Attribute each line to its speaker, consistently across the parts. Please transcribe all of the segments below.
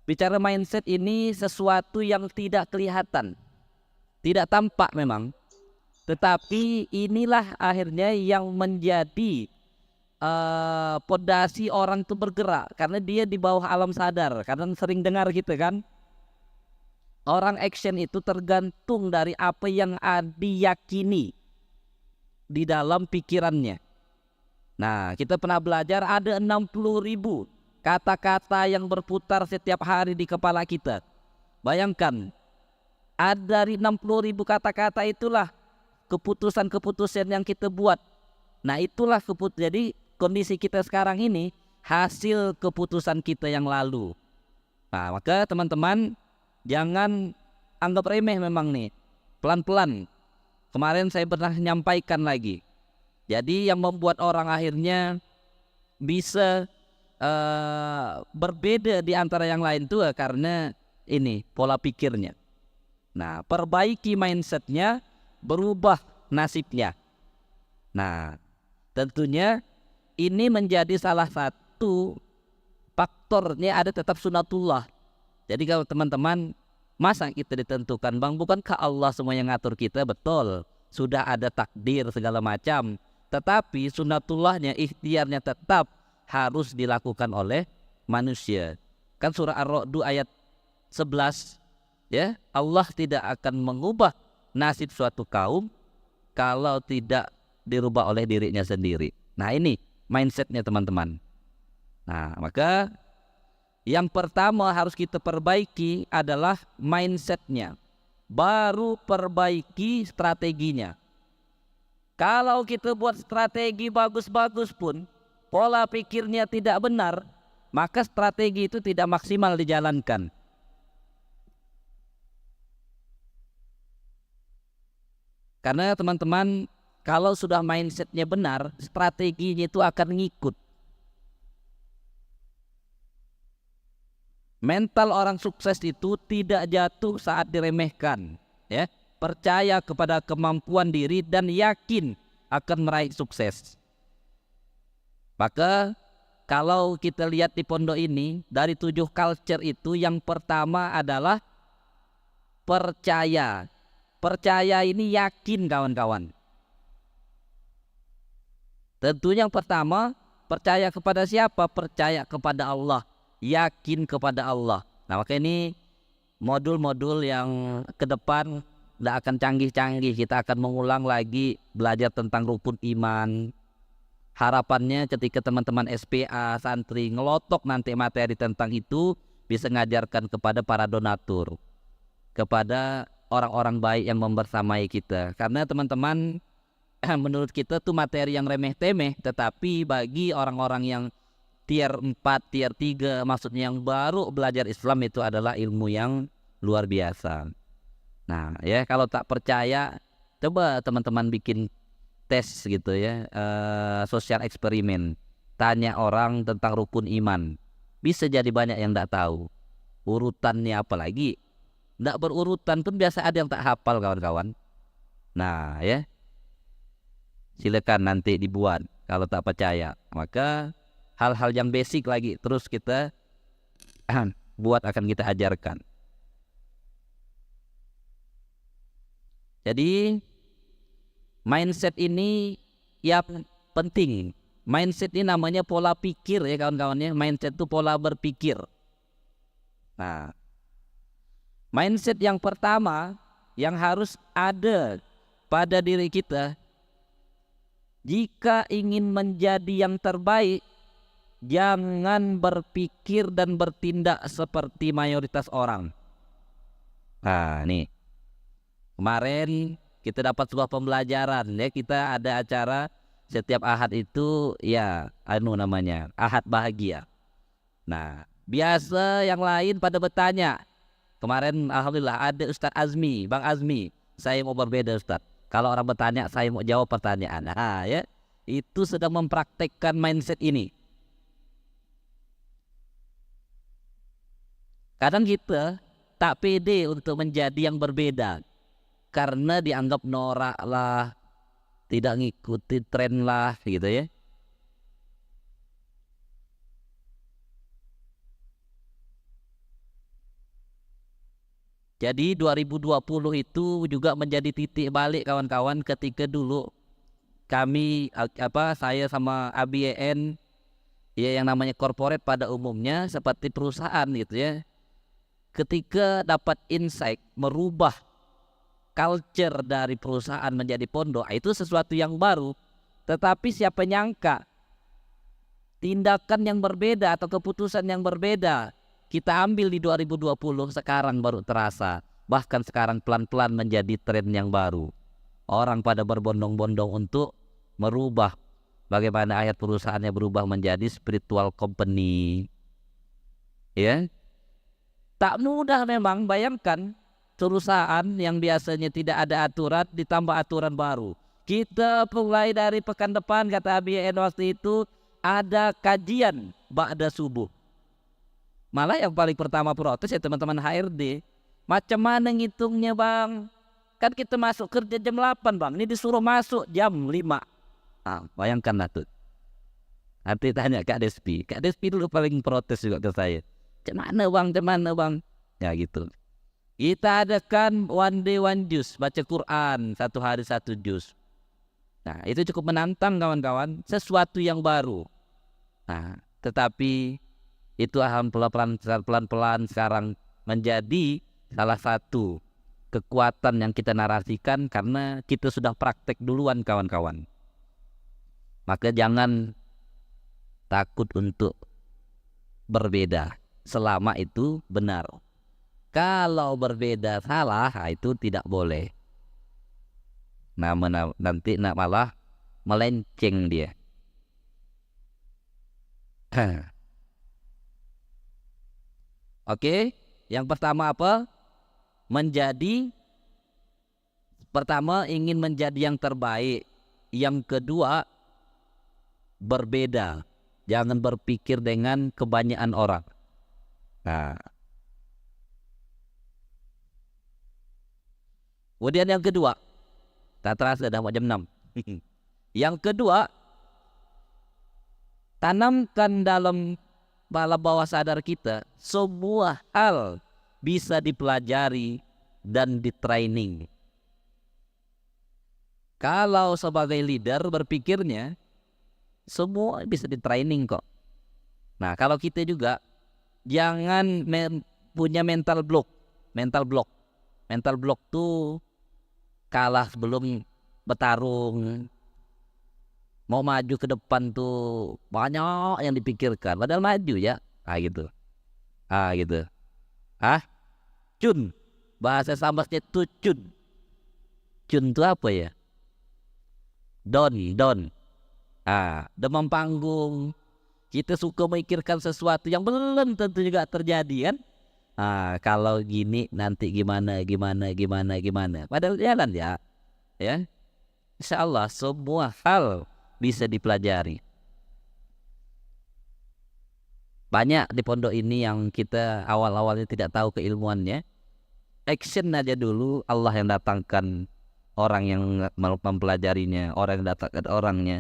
Speaker 1: bicara mindset ini sesuatu yang tidak kelihatan, tidak tampak memang, tetapi inilah akhirnya yang menjadi pondasi orang itu bergerak, karena dia di bawah alam sadar. Kadang sering dengar gitu kan, orang action itu tergantung dari apa yang diyakini di dalam pikirannya. Nah, kita pernah belajar ada 60.000 kata-kata yang berputar setiap hari di kepala kita. Bayangkan, ada dari 60.000 kata-kata itulah keputusan-keputusan yang kita buat. Nah, itulah jadi kondisi kita sekarang ini hasil keputusan kita yang lalu. Nah, maka teman-teman jangan anggap remeh memang nih. Pelan-pelan. Kemarin saya pernah menyampaikan lagi. Jadi yang membuat orang akhirnya bisa berbeda di antara yang lain tuh karena ini pola pikirnya. Nah, perbaiki mindsetnya, berubah nasibnya. Nah, tentunya ini menjadi salah satu faktornya ada tetap sunatullah. Jadi kalau teman-teman, masa kita ditentukan, Bang, bukankah Allah semua yang ngatur kita? Betul, sudah ada takdir segala macam. Tetapi sunatullahnya, ikhtiarnya tetap harus dilakukan oleh manusia. Kan surah Ar-Ra'd ayat 11, ya, Allah tidak akan mengubah nasib suatu kaum kalau tidak dirubah oleh dirinya sendiri. Nah, ini mindsetnya teman-teman. Nah, maka yang pertama harus kita perbaiki adalah mindsetnya. Baru perbaiki strateginya. Kalau kita buat strategi bagus-bagus pun, pola pikirnya tidak benar, maka strategi itu tidak maksimal dijalankan. Karena teman-teman, kalau sudah mindsetnya benar, strateginya itu akan ngikut. Mental orang sukses itu tidak jatuh saat diremehkan, ya. Percaya kepada kemampuan diri dan yakin akan meraih sukses. Maka kalau kita lihat di pondok ini, dari 7 culture itu yang pertama adalah percaya. Percaya ini yakin, kawan-kawan. Tentunya yang pertama, percaya kepada siapa? Percaya kepada Allah, yakin kepada Allah. Nah, maka ini modul-modul yang ke depan tidak akan canggih-canggih. Kita akan mengulang lagi belajar tentang rukun iman. Harapannya ketika teman-teman SPA, santri ngelotok nanti materi tentang itu, bisa mengajarkan kepada para donatur, kepada orang-orang baik yang membersamai kita. Karena teman-teman, menurut kita tuh materi yang remeh-temeh, tetapi bagi orang-orang yang tier 4, tier 3, maksudnya yang baru belajar Islam, itu adalah ilmu yang luar biasa. Nah, ya, kalau tak percaya, coba teman-teman bikin tes gitu ya, sosial eksperimen. Tanya orang tentang rukun iman. Bisa jadi banyak yang tidak tahu. Urutannya apalagi, tidak berurutan pun biasa ada yang tak hafal, kawan-kawan. Nah, ya, silakan nanti dibuat kalau tak percaya. Maka hal-hal yang basic lagi terus kita buat, akan kita ajarkan. Jadi mindset ini yang penting. Mindset ini namanya pola pikir ya kawan-kawannya. Mindset itu pola berpikir. Nah, mindset yang pertama yang harus ada pada diri kita, jika ingin menjadi yang terbaik, jangan berpikir dan bertindak seperti mayoritas orang. Nah, nih, kemarin kita dapat sebuah pembelajaran ya. Kita ada acara setiap Ahad itu ya, namanya Ahad Bahagia. Nah, biasa yang lain pada bertanya. Kemarin alhamdulillah ada Ustadz Azmi, Bang Azmi. Saya mau berbeda, Ustadz. Kalau orang bertanya, saya mau jawab pertanyaan. Nah, ya, itu sedang mempraktekkan mindset ini. Kadang kita tak pede untuk menjadi yang berbeda, karena dianggap norak lah, tidak ngikuti tren lah gitu ya. Jadi 2020 itu juga menjadi titik balik kawan-kawan, ketika dulu kami saya sama ABN, ya yang namanya corporate pada umumnya seperti perusahaan gitu ya. Ketika dapat insight merubah culture dari perusahaan menjadi pondok, itu sesuatu yang baru. Tetapi siapa nyangka tindakan yang berbeda atau keputusan yang berbeda kita ambil di 2020, sekarang baru terasa. Bahkan sekarang pelan-pelan menjadi tren yang baru. Orang pada berbondong-bondong untuk merubah bagaimana ayat perusahaannya berubah menjadi spiritual company. Ya, tak mudah memang. Bayangkan perusahaan yang biasanya tidak ada aturan ditambah aturan baru. Kita mulai dari pekan depan, kata ABN waktu itu, ada kajian ba'da subuh. Malah yang paling pertama protes ya teman-teman HRD. Macam mana ngitungnya bang? Kan kita masuk kerja jam 8 bang, ini disuruh masuk jam 5. Bayangkan lah tuh. Nanti tanya Kak Despi. Kak Despi dulu paling protes juga ke saya. Macam mana bang? Ya gitu. Kita adakan one day one juz, baca Quran 1 hari 1 juz. Nah itu cukup menantang kawan-kawan, sesuatu yang baru. Nah tetapi itu pelan-pelan sekarang menjadi salah satu kekuatan yang kita narasikan karena kita sudah praktek duluan kawan-kawan. Maka jangan takut untuk berbeda selama itu benar. Kalau berbeda salah, itu tidak boleh. Nah, nanti malah melenceng dia. Oke, yang pertama apa? Pertama ingin menjadi yang terbaik. Yang kedua, berbeda. Jangan berpikir dengan kebanyakan orang. Nah, kemudian yang kedua, tak terasa dah mau jam 6. Yang kedua, tanamkan dalam bawah sadar kita, semua hal bisa dipelajari dan ditraining. Kalau sebagai leader berpikirnya, semua bisa ditraining kok. Nah kalau kita juga jangan punya mental block. Mental block tuh kalah sebelum bertarung. Mau maju ke depan tuh banyak yang dipikirkan, padahal maju ya. Gitu. Gitu. Cun. Bahasa Sambasnya tuh cun. Cun itu apa ya? Don. Demam panggung. Kita suka memikirkan sesuatu yang belum tentu juga terjadi kan? Kalau gini nanti gimana. Padahal jalan ya. Ya. Insya Allah semua hal bisa dipelajari. Banyak di pondok ini yang kita awal-awalnya tidak tahu keilmuannya. Action aja dulu, Allah yang datangkan orang yang mempelajarinya, orang yang datangkan orangnya.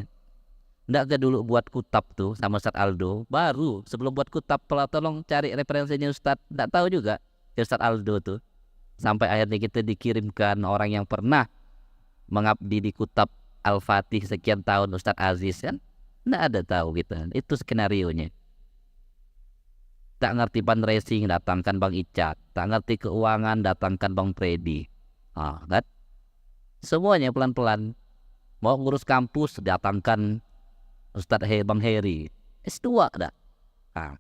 Speaker 1: Nggak ke dulu buat kutab tuh sama Ustadz Aldo. Baru sebelum buat kutab, tolong cari referensinya Ustadz. Nggak tahu juga Ustadz Aldo tuh. Sampai akhirnya kita dikirimkan orang yang pernah mengabdi di kutab Al-Fatih sekian tahun, Ustadz Aziz kan. Nggak ada tahu kita. Itu skenarionya. Tak ngerti fundraising, datangkan Bang Icat. Tak ngerti keuangan, datangkan Bang Freddy. Kan? Semuanya pelan-pelan. Mau ngurus kampus, datangkan Ustadz Bang Heri. S2 dah.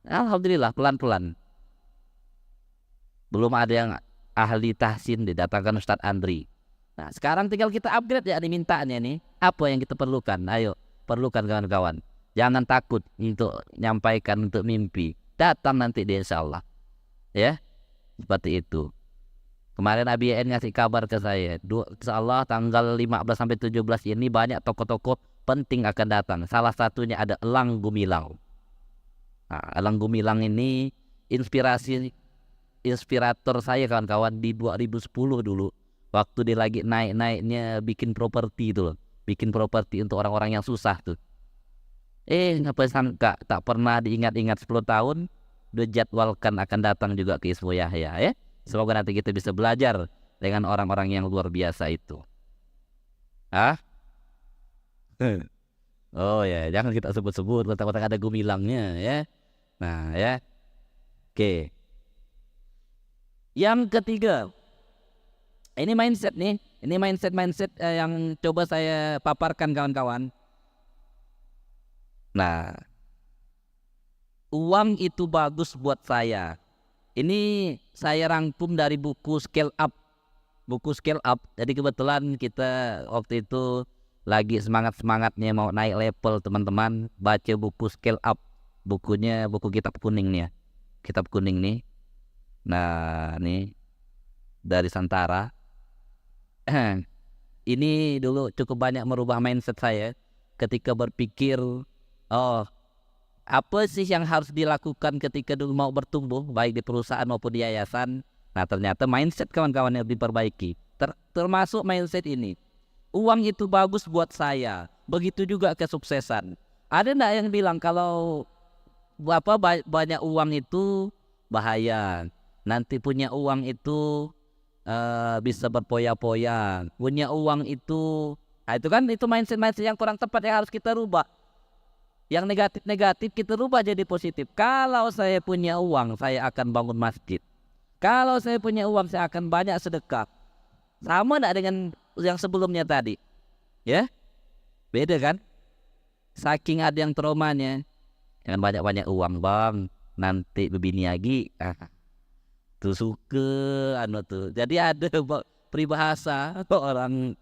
Speaker 1: Alhamdulillah pelan-pelan. Belum ada yang ahli tahsin, didatangkan Ustadz Andri. Nah sekarang tinggal kita upgrade ya nih mintanya nih. Apa yang kita perlukan? Ayo perlukan kawan-kawan. Jangan takut untuk nyampaikan, untuk mimpi. Datang nanti dia insya Allah. Ya seperti itu. Kemarin ABN ngasih kabar ke saya, insya Allah tanggal 15-17 ini banyak tokoh-tokoh penting akan datang. Salah satunya ada Elang Gumilang. Elang Gumilang ini inspirator saya kawan-kawan di 2010 dulu. Waktu dia lagi naik-naiknya bikin properti itu loh. Bikin properti untuk orang-orang yang susah tuh. Ngapa sangka tak pernah diingat-ingat 10 tahun. Udah jadwalkan akan datang juga ke Ismu Yahya ya. Semoga nanti kita bisa belajar dengan orang-orang yang luar biasa itu. Ah? Oh ya, jangan kita sebut-sebut, takut ada gumilangnya ya. Nah ya, oke. Yang ketiga, ini mindset nih. Ini mindset yang coba saya paparkan kawan-kawan. Nah, uang itu bagus buat saya. Ini saya rangkum dari buku Scale Up. Buku Scale Up. Jadi kebetulan kita waktu itu lagi semangat-semangatnya mau naik level teman-teman. Baca buku Scale Up. Bukunya buku kitab kuning nih ya. Kitab kuning nih. Nah, nih dari Santara. Ini dulu cukup banyak merubah mindset saya ketika berpikir, oh, apa sih yang harus dilakukan ketika dulu mau bertumbuh baik di perusahaan maupun di yayasan. Nah, ternyata mindset kawan-kawan yang diperbaiki. Termasuk mindset ini. Uang itu bagus buat saya. Begitu juga kesuksesan. Ada enggak yang bilang kalau banyak uang itu bahaya. Nanti punya uang itu bisa berpoya-poya. Punya uang itu, nah itu kan itu mindset yang kurang tepat yang harus kita rubah. Yang negatif-negatif kita rubah jadi positif. Kalau saya punya uang, saya akan bangun masjid. Kalau saya punya uang, saya akan banyak sedekah. Sama enggak dengan yang sebelumnya tadi? Ya, beda kan? Saking ada yang traumanya. Jangan banyak-banyak uang bang, nanti begini lagi. Tuh suka anu tuh. Jadi ada peribahasa orang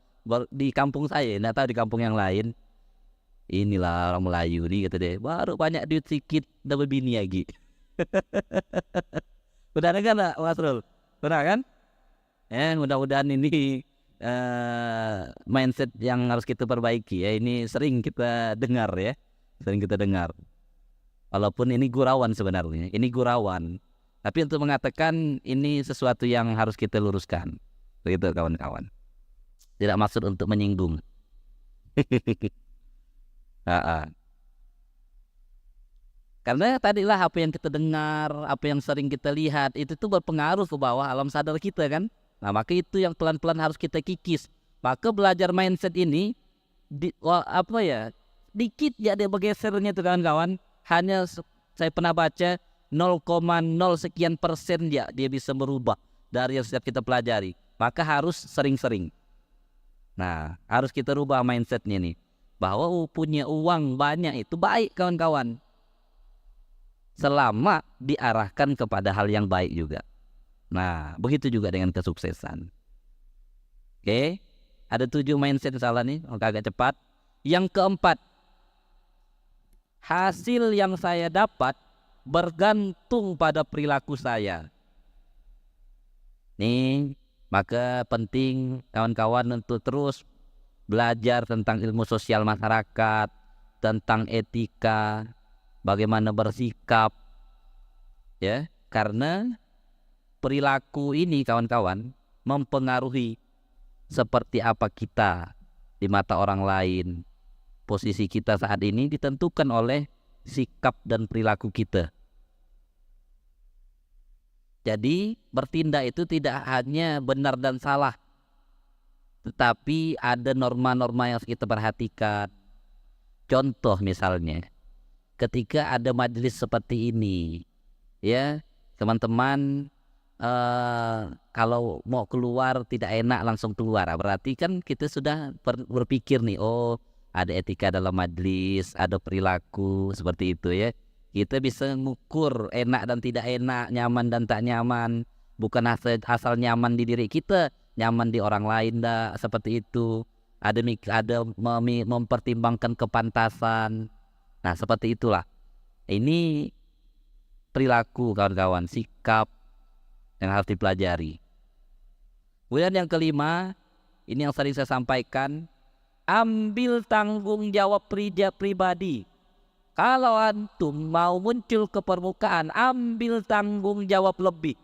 Speaker 1: di kampung saya, nggak tahu di kampung yang lain. Inilah orang Melayu nih kata deh. Baru banyak duit sedikit dapat bini lagi. Udah kan Mas Rul? Pernah kan? Mudah-mudahan ini mindset yang harus kita perbaiki ya. Ini sering kita dengar ya. Sering kita dengar. Walaupun ini gurauan sebenarnya. Ini gurauan. Tapi untuk mengatakan ini sesuatu yang harus kita luruskan. Begitu kawan-kawan. Tidak maksud untuk menyinggung. Karena tadilah apa yang kita dengar, apa yang sering kita lihat, itu tuh berpengaruh ke bawah alam sadar kita kan. Nah maka itu yang pelan-pelan harus kita kikis. Maka belajar mindset ini, dikit ya dia bergesernya tuh kawan-kawan. Hanya saya pernah baca 0,0 sekian persen dia bisa berubah dari yang setiap kita pelajari. Maka harus sering-sering. Nah harus kita rubah mindsetnya nih. Bahwa punya uang banyak itu baik kawan-kawan. Selama diarahkan kepada hal yang baik juga. Nah, begitu juga dengan kesuksesan. Oke, ada 7 mindset salah nih, agak cepat. Yang keempat, hasil yang saya dapat bergantung pada perilaku saya. Nih, maka penting kawan-kawan untuk terus belajar tentang ilmu sosial masyarakat, tentang etika, bagaimana bersikap, ya, karena perilaku ini kawan-kawan mempengaruhi seperti apa kita di mata orang lain. Posisi kita saat ini ditentukan oleh sikap dan perilaku kita. Jadi bertindak itu tidak hanya benar dan salah, tetapi ada norma-norma yang harus kita perhatikan. Contoh misalnya, ketika ada majelis seperti ini, ya teman-teman, kalau mau keluar tidak enak langsung keluar, berarti kan kita sudah berpikir nih, oh ada etika dalam majelis, ada perilaku seperti itu ya. Kita bisa mengukur enak dan tidak enak, nyaman dan tak nyaman. Bukan asal nyaman di diri kita, nyaman di orang lain dah, seperti itu. Ada mempertimbangkan kepantasan. Nah seperti itulah. Ini perilaku kawan-kawan, sikap yang harus dipelajari. Kemudian yang kelima, ini yang sering saya sampaikan, ambil tanggung jawab pribadi. Kalau antum mau muncul ke permukaan, ambil tanggung jawab lebih.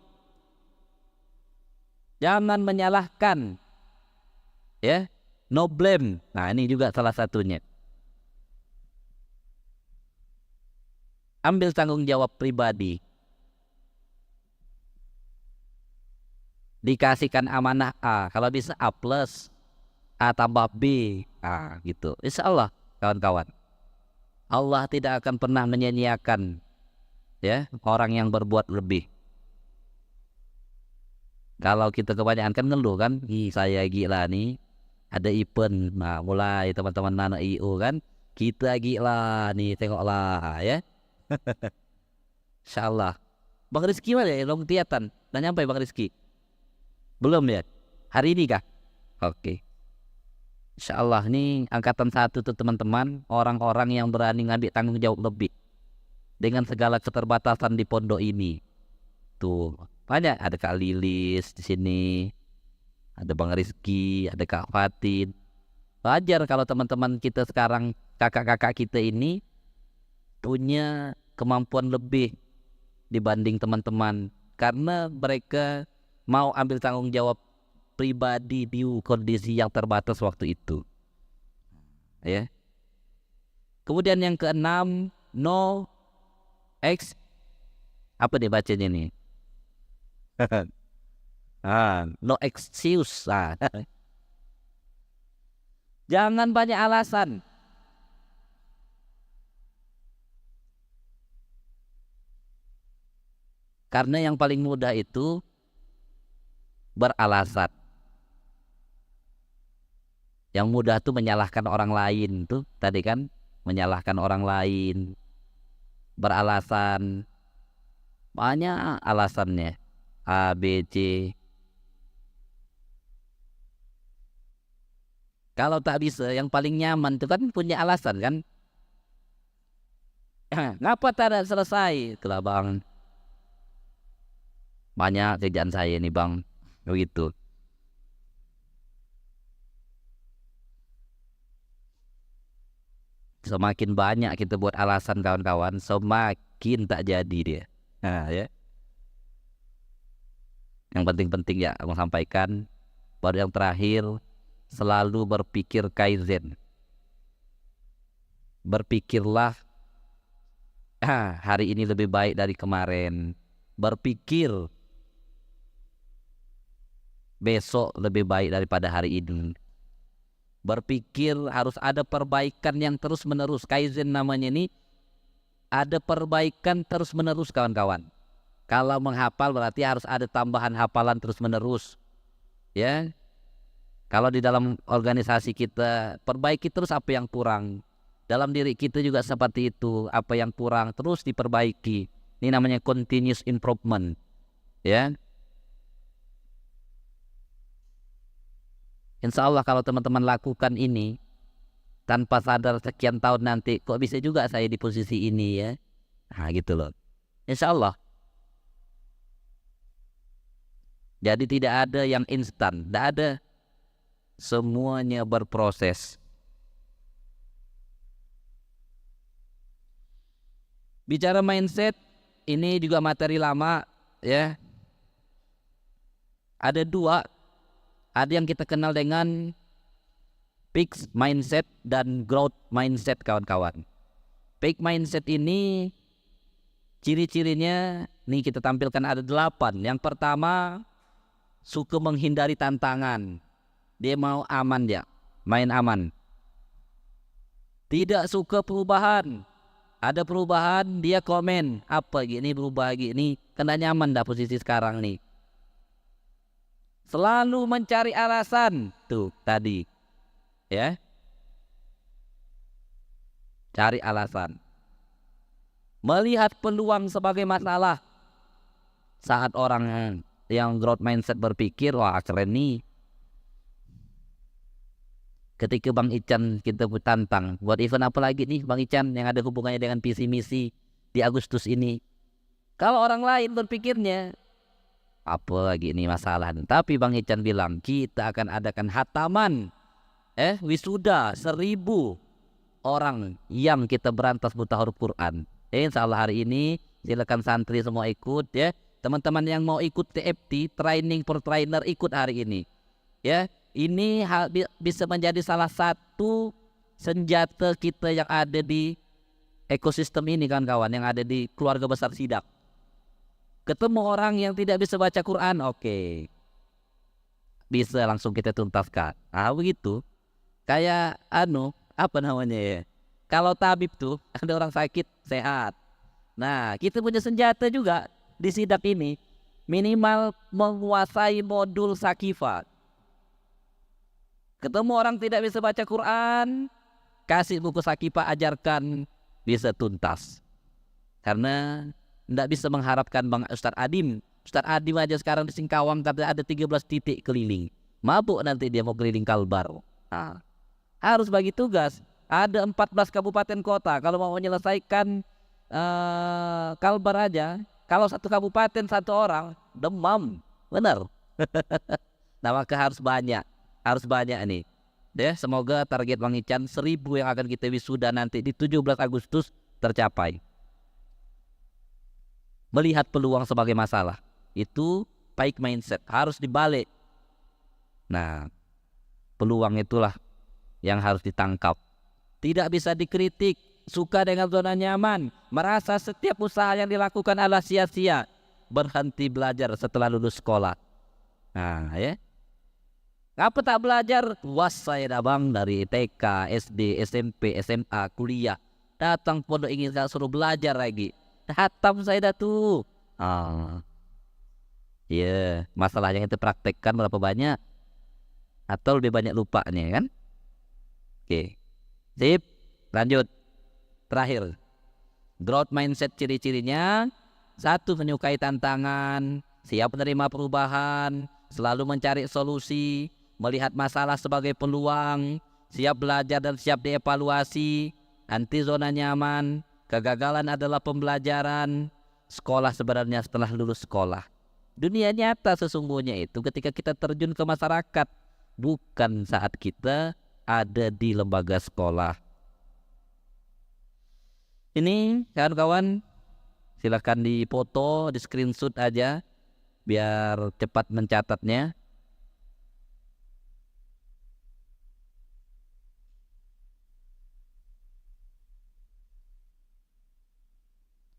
Speaker 1: Jangan menyalahkan. Ya, no blame. Nah, ini juga salah satunya. Ambil tanggung jawab pribadi. dikasihkan amanah A, kalau bisa A plus, A tambah B, gitu. Insya Allah kawan-kawan, Allah tidak akan pernah menyia-nyiakan ya orang yang berbuat lebih. Kalau kita kebanyakan kan ngeluh kan, saya gila nih, ada event, nah mulai teman-teman anak IO kan, kita gila nih, tengoklah ya. Insya Allah. Bang Rizky mana ya? Long kelihatan. Udah nyampe Bang Rizky? Belum ya? Hari ini kah? Oke. Insya Allah nih angkatan 1 tuh teman-teman, orang-orang yang berani ngambil tanggung jawab lebih dengan segala keterbatasan di pondok ini. Tuh banyak, ada Kak Lilis di sini, ada Bang Rizky, ada Kak Fatin. Wajar kalau teman-teman kita sekarang, kakak-kakak kita ini punya kemampuan lebih dibanding teman-teman, karena mereka mau ambil tanggung jawab pribadi di kondisi yang terbatas waktu itu ya. Kemudian yang keenam, no ex, apa nih bacanya nih? No excuse. Jangan banyak alasan. Karena yang paling mudah itu beralasan. Yang mudah tuh menyalahkan orang lain tuh tadi kan, menyalahkan orang lain, beralasan, banyak alasannya, A, B, C. Kalau tak bisa, yang paling nyaman itu kan punya alasan kan. Ngapa tak ada selesai? Itulah bang, banyak kerjaan saya nih bang, begitu. Semakin banyak kita buat alasan kawan-kawan, semakin tak jadi dia. Ya. Yang penting-penting ya mau sampaikan. Baru yang terakhir, selalu berpikir kaizen. Berpikirlah, hari ini lebih baik dari kemarin. Berpikir besok lebih baik daripada hari ini. Berpikir harus ada perbaikan yang terus menerus. Kaizen namanya ini, ada perbaikan terus menerus kawan-kawan. Kalau menghafal berarti harus ada tambahan hafalan terus menerus ya. Kalau di dalam organisasi kita, perbaiki terus apa yang kurang. Dalam diri kita juga seperti itu, apa yang kurang terus diperbaiki. Ini namanya continuous improvement ya. Insya Allah kalau teman-teman lakukan ini, tanpa sadar sekian tahun nanti, kok bisa juga saya di posisi ini ya. Nah gitu loh. Insya Allah. Jadi tidak ada yang instan, tidak ada. Semuanya berproses. Bicara mindset, ini juga materi lama ya. Ada dua. Ada yang kita kenal dengan fixed mindset dan growth mindset kawan-kawan. Fixed mindset ini ciri-cirinya nih kita tampilkan ada 8. Yang pertama, suka menghindari tantangan. Dia mau aman ya, main aman. Tidak suka perubahan. Ada perubahan dia komen, apa gini berubah gini, kena nyaman dah posisi sekarang nih. Selalu mencari alasan. Tuh tadi ya, cari alasan. Melihat peluang sebagai masalah. Saat orang yang growth mindset berpikir, wah keren nih, ketika Bang Ican kita tantang buat event apa lagi nih Bang Ican yang ada hubungannya dengan visi misi di Agustus ini. Kalau orang lain berpikirnya, apa lagi ini masalah. Tapi Bang Ican bilang kita akan adakan hataman wisuda 1000 orang yang kita berantas buta huruf Quran. Insya Allah hari ini silakan santri semua ikut ya. Teman-teman yang mau ikut TFT, training for trainer, ikut hari ini ya. Ini bisa menjadi salah satu senjata kita yang ada di ekosistem ini kawan-kawan, yang ada di keluarga besar Sidak. Ketemu orang yang tidak bisa baca Quran, oke. bisa langsung kita tuntaskan. Ah begitu. Kayak apa namanya ya? Kalau tabib tuh ada orang sakit sehat. Nah, kita punya senjata juga di sidak ini. Minimal menguasai modul Sakifat. Ketemu orang tidak bisa baca Quran, kasih buku Sakifah, ajarkan, bisa tuntas. Karena tidak bisa mengharapkan Bang Ustadz Adim. Ustadz Adim aja sekarang di Singkawang ada 13 titik keliling. Mabuk nanti dia mau keliling Kalbar. Nah, harus bagi tugas. Ada 14 kabupaten kota. Kalau mau menyelesaikan Kalbar aja, kalau satu kabupaten satu orang, demam. Benar. Nah maka harus banyak nih. Deh, semoga target Bang Ican 1000 yang akan kita wisuda nanti di 17 Agustus tercapai. Melihat peluang sebagai masalah, itu baik mindset, harus dibalik. Nah, peluang itulah yang harus ditangkap. Tidak bisa dikritik, suka dengan zona nyaman, merasa setiap usaha yang dilakukan adalah sia-sia, berhenti belajar setelah lulus sekolah. Nah ya, ngapa tak belajar? Was saya dah bang, dari TK, SD, SMP, SMA, kuliah, datang pondok ingin suruh belajar lagi. Hatam saya dah tuh. Iya, masalah yang kita praktekkan berapa banyak? Atau lebih banyak lupanya kan? Oke, sip, lanjut. Terakhir, growth mindset ciri-cirinya: 1. Menyukai tantangan, siap menerima perubahan, selalu mencari solusi, melihat masalah sebagai peluang, siap belajar dan siap dievaluasi, anti zona nyaman, kegagalan adalah pembelajaran, sekolah sebenarnya setelah lulus sekolah. Dunia nyata sesungguhnya itu ketika kita terjun ke masyarakat, bukan saat kita ada di lembaga sekolah. Ini kawan-kawan, silakan dipoto, di screenshot aja biar cepat mencatatnya.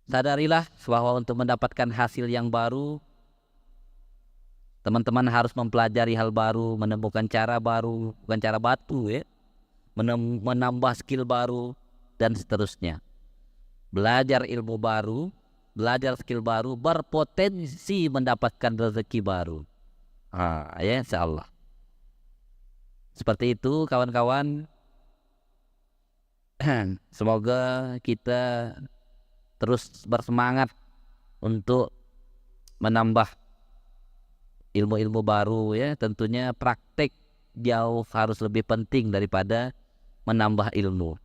Speaker 1: Sadarilah bahwa untuk mendapatkan hasil yang baru, teman-teman harus mempelajari hal baru, menemukan cara baru, bukan cara batu ya, menambah skill baru, dan seterusnya. Belajar ilmu baru, belajar skill baru, berpotensi mendapatkan rezeki baru. Ya insyaallah. Seperti itu kawan-kawan. Semoga kita terus bersemangat untuk menambah ilmu-ilmu baru ya. Tentunya praktek jauh harus lebih penting daripada menambah ilmu.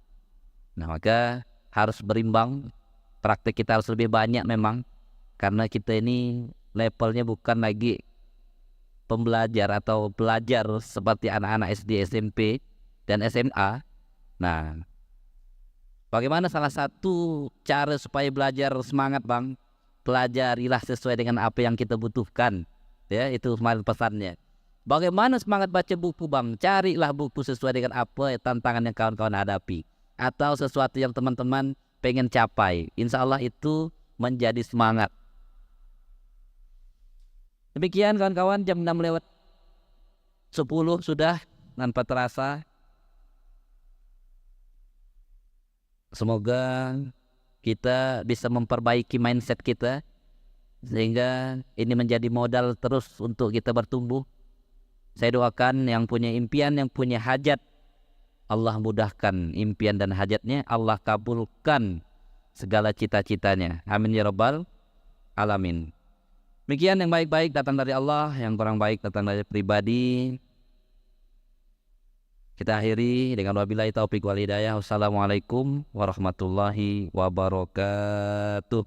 Speaker 1: Nah maka harus berimbang, praktek kita harus lebih banyak memang, karena kita ini levelnya bukan lagi pembelajar atau pelajar seperti anak-anak SD, SMP, dan SMA. Nah, bagaimana salah satu cara supaya belajar semangat bang? Pelajarilah sesuai dengan apa yang kita butuhkan. Ya, itu kemarin pesannya. Bagaimana semangat baca buku bang? Carilah buku sesuai dengan apa tantangan yang kawan-kawan hadapi, atau sesuatu yang teman-teman pengen capai. Insya Allah itu menjadi semangat. Demikian kawan-kawan, jam 6:10 sudah tanpa terasa. Semoga kita bisa memperbaiki mindset kita, sehingga ini menjadi modal terus untuk kita bertumbuh. Saya doakan yang punya impian, yang punya hajat, Allah mudahkan impian dan hajatnya, Allah kabulkan segala cita-citanya. Amin ya rabbal alamin. Demikian, yang baik-baik datang dari Allah, yang kurang baik datang dari pribadi. Kita akhiri dengan wabillahi taufiq wal hidayah. Wassalamualaikum warahmatullahi wabarakatuh.